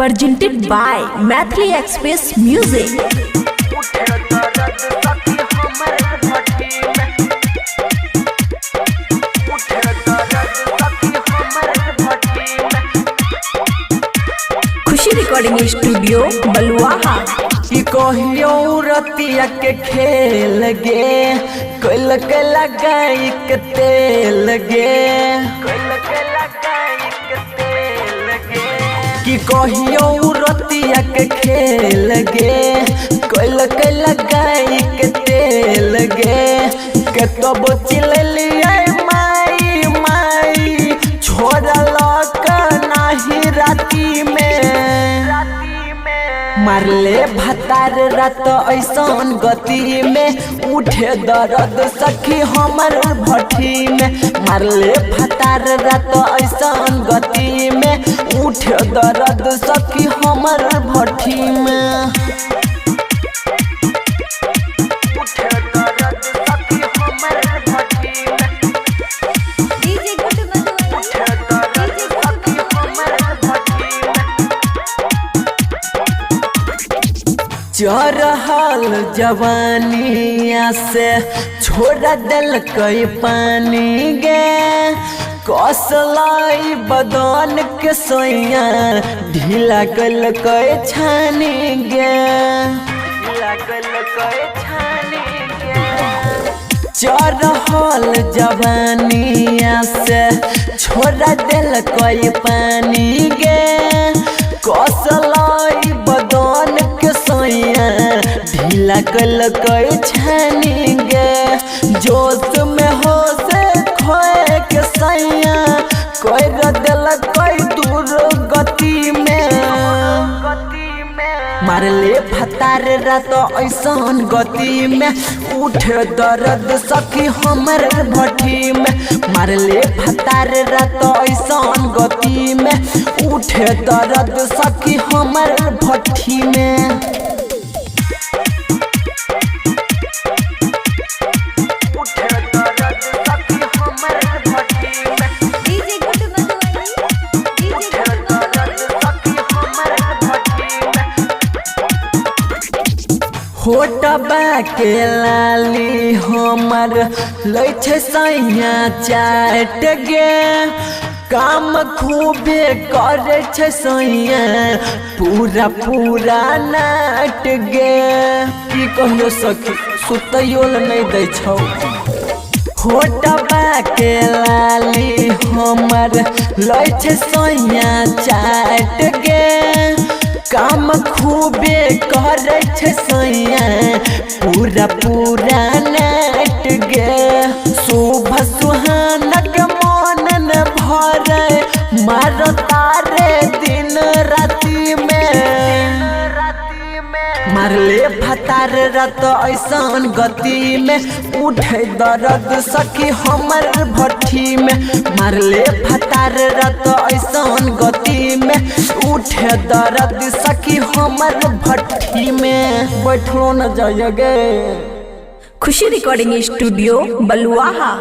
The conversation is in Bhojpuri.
presented by Mathli Express Music. Khushi recording studio Baluaha. कि कहियो रतिया के खेल गे कोइल के लगाई के तेल गे कि कहियो रतिया के खेल गे कोइल के लगाई के तेल गे के तब चिल्लिए माई माई छोड़ल नाही राती में मारले भतार रात ऐसन गति में उठे दर्द सखी हमर भट्टी में मारले भतार रात ऐसन गति में उठे दर्द सखी हमर भट्टी में चरहल जवानिया से छोड़ दिल कई पानी गे कसलाई बदन के सोया ढीला गल कई छानी गे चरहल जवानिया से छोड़ दिल कई पानी गे कसलाई बदन के सोया ढीला कल कई छानी गे जोश में हो से खोए के सैया कोई रदल कोई दूर गति में मारले भतार रात ऐसन गति में उठे दर्द सखी हमर भट्टी में मारले भतार रात ऐसन गति में उठे दर्द सखी हमर भट्टी में होटबा के लाली हमर लैछे सैया चाट गे काम खूबे करे छे सैया पूरा पूरा नाट गे की कहियो सखी सुतैयो नहीं दै छौ होटबा के लाली हमर लैछे सैया चाट गे काम खूबे करे छे सैया पूरा पूरा नाट गे सुबह सुहानक मन न भरे मार तारे दिन राती में मारले भतार रात ऐसन गति में उठे दर्द सखी हमर भट्टी में मारले भतार रात ऐसन गति में उठे दर्द सखी हमर भट्टी में बैठो न जाइए गे। खुशी रिकॉर्डिंग स्टूडियो बलुआहा।